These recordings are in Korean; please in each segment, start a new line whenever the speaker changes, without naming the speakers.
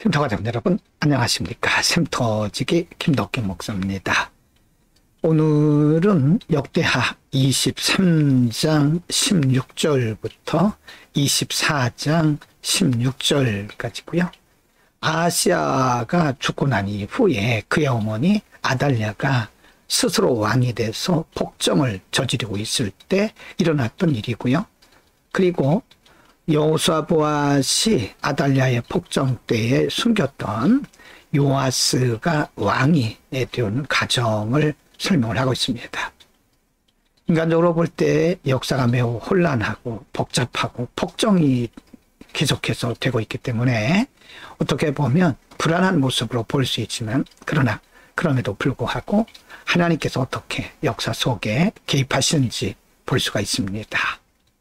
쉼터가족 여러분 안녕하십니까. 쉼터지기 김덕기 목사입니다. 오늘은 역대하 23장 16절부터 24장 16절까지고요. 아하시아가 죽고 난 이후에 그의 어머니 아달랴가 스스로 왕이 돼서 폭정을 저지르고 있을 때 일어났던 일이고요. 그리고 여호사밧이 아달랴의 폭정 때에 숨겼던 요아스가 왕이 되는 과정을 설명을 하고 있습니다. 인간적으로 볼 때 역사가 매우 혼란하고 복잡하고 폭정이 계속해서 되고 있기 때문에 어떻게 보면 불안한 모습으로 볼 수 있지만 그러나 그럼에도 불구하고 하나님께서 어떻게 역사 속에 개입하시는지 볼 수가 있습니다.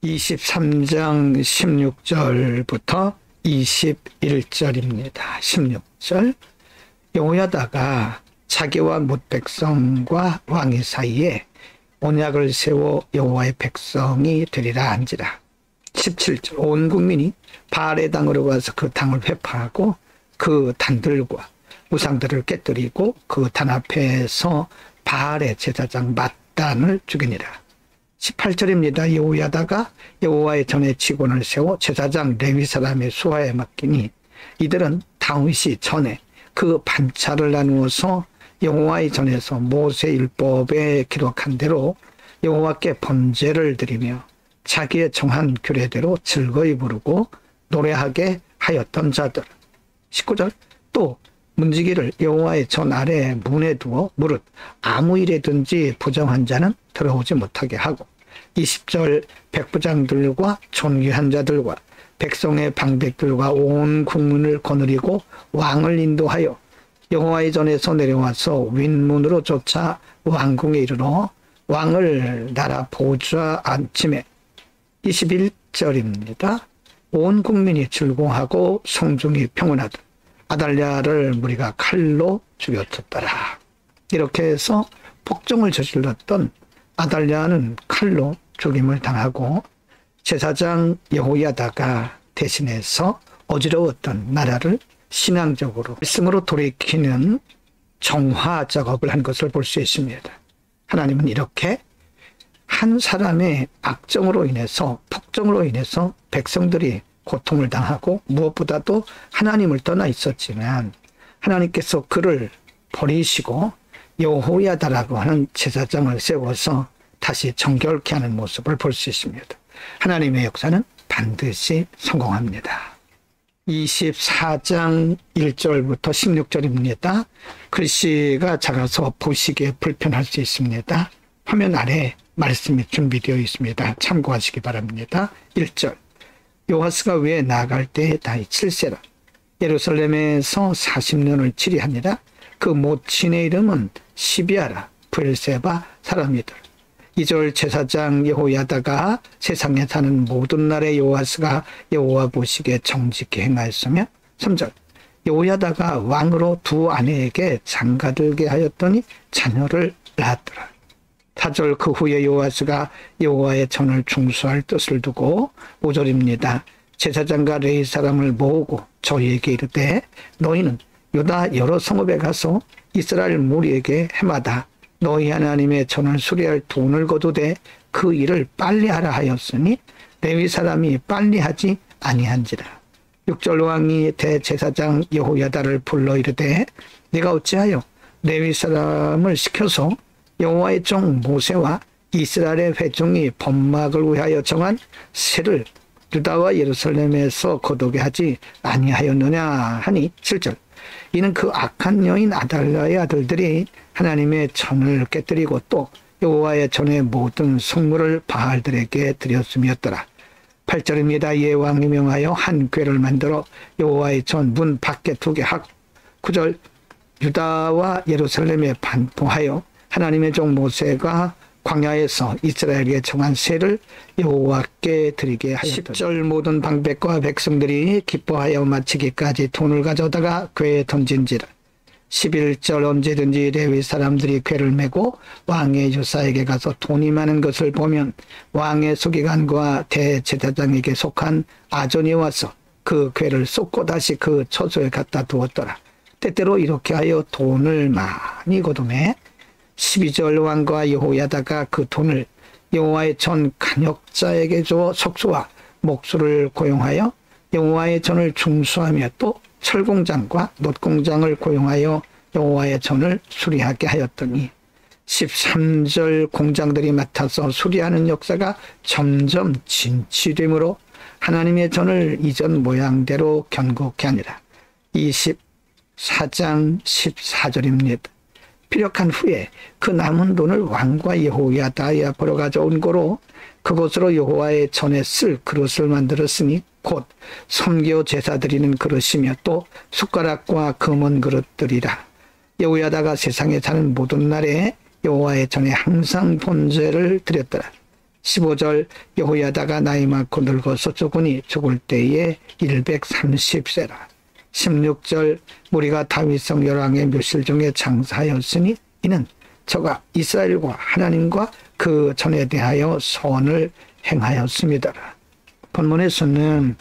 23장 16절부터 21절입니다. 16절 여호야다가 자기와 뭇 백성과 왕의 사이에 언약을 세워 여호와의 백성이 되리라 한지라. 17절 온 국민이 바알의 당으로 가서 그 당을 회파하고 그 단들과 우상들을 깨뜨리고 그 단 앞에서 바알의 제사장 맏단을 죽이니라. 18절입니다. 여호야다가 여호와의 전에 직원을 세워 제사장 레위 사람의 수하에 맡기니 이들은 다윗이 전에 그 반차를 나누어서 여호와의 전에서 모세 율법에 기록한 대로 여호와께 번제를 드리며 자기의 정한 규례대로 즐거이 부르고 노래하게 하였던 자들. 19절 또 문지기를 여호와의 전 아래 문에 두어 무릇 아무 일에든지 부정한 자는 들어오지 못하게 하고 20절 백부장들과 존귀한 자들과 백성의 방백들과 온 국민을 거느리고 왕을 인도하여 여호와의 전에서 내려와서 윗문으로 쫓아 왕궁에 이르러 왕을 나라 보좌 앉힘에 21절입니다. 온 국민이 즐거워하고 성중이 평온하다. 아달랴를 무리가 칼로 죽였었더라. 이렇게 해서 폭정을 저질렀던 아달랴는 칼로 죽임을 당하고 제사장 여호야다가 대신해서 어지러웠던 나라를 신앙적으로 말씀으로 돌이키는 정화 작업을 한 것을 볼 수 있습니다. 하나님은 이렇게 한 사람의 악정으로 인해서 폭정으로 인해서 백성들이 고통을 당하고 무엇보다도 하나님을 떠나 있었지만 하나님께서 그를 버리시고 여호야다라고 하는 제사장을 세워서 다시 정결케 하는 모습을 볼 수 있습니다. 하나님의 역사는 반드시 성공합니다. 24장 1절부터 16절입니다. 글씨가 작아서 보시기에 불편할 수 있습니다. 화면 아래 말씀이 준비되어 있습니다. 참고하시기 바랍니다. 1절 요아스가 왜 나아갈 때 나이 7세라 예루살렘에서 40년을 치리하니라. 그 모친의 이름은 시비아라 브엘세바 사람이더라. 2절 제사장 여호야다가 세상에 사는 모든 날에 요아스가 여호와 보시기에 정직히 행하였으며 3절 여호야다가 왕으로 두 아내에게 장가들게 하였더니 자녀를 낳았더라. 4절 그 후에 요아스가 여호와의 전을 중수할 뜻을 두고 5절입니다. 제사장과 레위 사람을 모으고 저희에게 이르되 너희는 유다 여러 성읍에 가서 이스라엘 무리에게 해마다 너희 하나님의 전을 수리할 돈을 거두되 그 일을 빨리 하라 하였으니 레위 사람이 빨리 하지 아니한지라. 6절 왕이 대제사장 여호야다를 불러 이르되 네가 어찌하여 레위 사람을 시켜서 여호와의 종 모세와 이스라엘의 회중이 법막을 위하여 정한 세를 유다와 예루살렘에서 거두게 하지 아니하였느냐 하니 7절 이는 그 악한 여인 아달랴의 아들들이 하나님의 전을 깨뜨리고 또 여호와의 전의 모든 성물을 바알들에게 드렸음이었더라. 8절입니다. 이에 왕이 명하여 한 궤를 만들어 여호와의 전 문 밖에 두게 하고 9절 유다와 예루살렘에 반포하여 하나님의 종 모세가 광야에서 이스라엘에게 정한 세를 여호와께 드리게 하였더라. 10절 모든 방백과 백성들이 기뻐하여 마치기까지 돈을 가져다가 궤에 던진지라. 11절 언제든지 레위 사람들이 궤를 메고 왕의 유사에게 가서 돈이 많은 것을 보면 왕의 서기관과 대제사장에게 속한 아전이 와서 그 괴를 쏟고 다시 그 처소에 갖다 두었더라. 때때로 이렇게 하여 돈을 많이 거두매 12절 왕과 여호야다가 그 돈을 여호와의 전 간역자에게 줘 석수와 목수를 고용하여 여호와의 전을 중수하며 또 철공장과 놋공장을 고용하여 여호와의 전을 수리하게 하였더니 13절 공장들이 맡아서 수리하는 역사가 점점 진취되므로 하나님의 전을 이전 모양대로 견고케 하니라. 24장 14절입니다. 피력한 후에 그 남은 돈을 왕과 여호야다에 앞으로 가져온 고로 그곳으로 여호와의 전에 쓸 그릇을 만들었으니 곧 섬겨 제사 드리는 그릇이며 또 숟가락과 금은 그릇들이라. 여호야다가 세상에 사는 모든 날에 여호와의 전에 항상 번제를 드렸더라. 15절 여호야다가 나이 많고 늙어서 죽으니 죽을 때에 130세라. 16절 무리가 다윗성 열왕의 묘실 중에 장사하였으니 이는 저가 이스라엘과 하나님과 그 전에 대하여 선을 행하였습니다. 본문에서는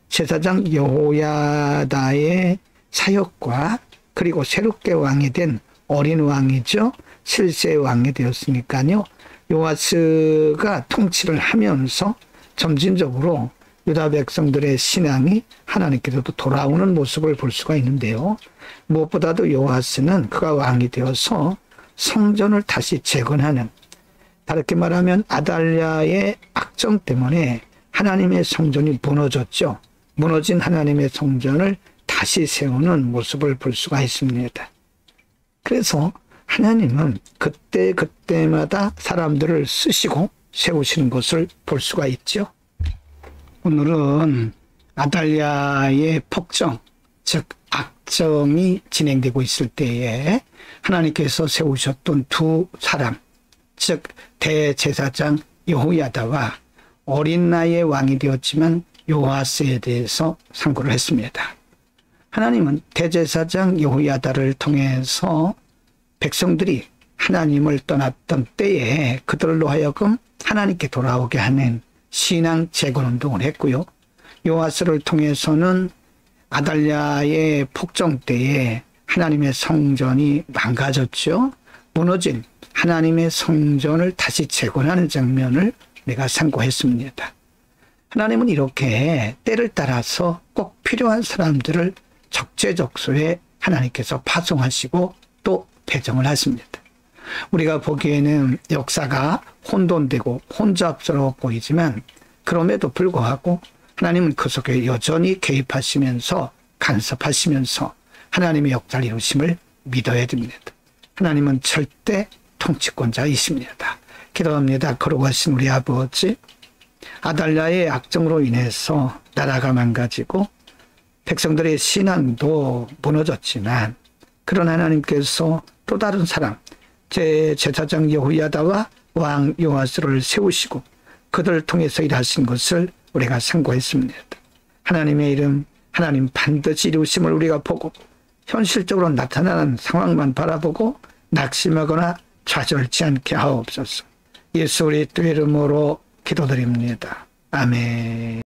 제사장 여호야다의 사역과 그리고 새롭게 왕이 된 어린 왕이죠. 7세 왕이 되었으니까요. 요아스가 통치를 하면서 점진적으로 유다 백성들의 신앙이 하나님께로 돌아오는 모습을 볼 수가 있는데요. 무엇보다도 요아스는 그가 왕이 되어서 성전을 다시 재건하는, 다르게 말하면 아달랴의 악정 때문에 하나님의 성전이 무너졌죠. 무너진 하나님의 성전을 다시 세우는 모습을 볼 수가 있습니다. 그래서 하나님은 그때마다 사람들을 쓰시고 세우시는 것을 볼 수가 있죠. 오늘은 아달랴의 폭정, 즉 악정이 진행되고 있을 때에 하나님께서 세우셨던 두 사람, 즉 대제사장 여호야다와 어린 나이의 왕이 되었지만 요아스에 대해서 상고를 했습니다. 하나님은 대제사장 여호야다를 통해서 백성들이 하나님을 떠났던 때에 그들로 하여금 하나님께 돌아오게 하는 신앙 재건운동을 했고요. 요아스를 통해서는 아달랴의 폭정 때에 하나님의 성전이 망가졌죠. 무너진 하나님의 성전을 다시 재건하는 장면을 내가 상고했습니다. 하나님은 이렇게 때를 따라서 꼭 필요한 사람들을 적재적소에 하나님께서 파송하시고 또 배정을 하십니다. 우리가 보기에는 역사가 혼돈되고 혼잡스러워 보이지만 그럼에도 불구하고 하나님은 그 속에 여전히 개입하시면서 간섭하시면서 하나님의 역사를 이루심을 믿어야 됩니다. 하나님은 절대 통치권자이십니다. 기도합니다. 거룩하신 우리 아버지, 아달랴의 악정으로 인해서 나라가 망가지고 백성들의 신앙도 무너졌지만 그런 하나님께서 또 다른 사람, 제사장 여호야다와 왕 요아스를 세우시고 그들을 통해서 일하신 것을 우리가 상고했습니다. 하나님의 이름, 하나님 반드시 이루심을 우리가 보고 현실적으로 나타나는 상황만 바라보고 낙심하거나 좌절치 않게 하옵소서. 예수 그리스도의 이름으로 기도드립니다. 아멘.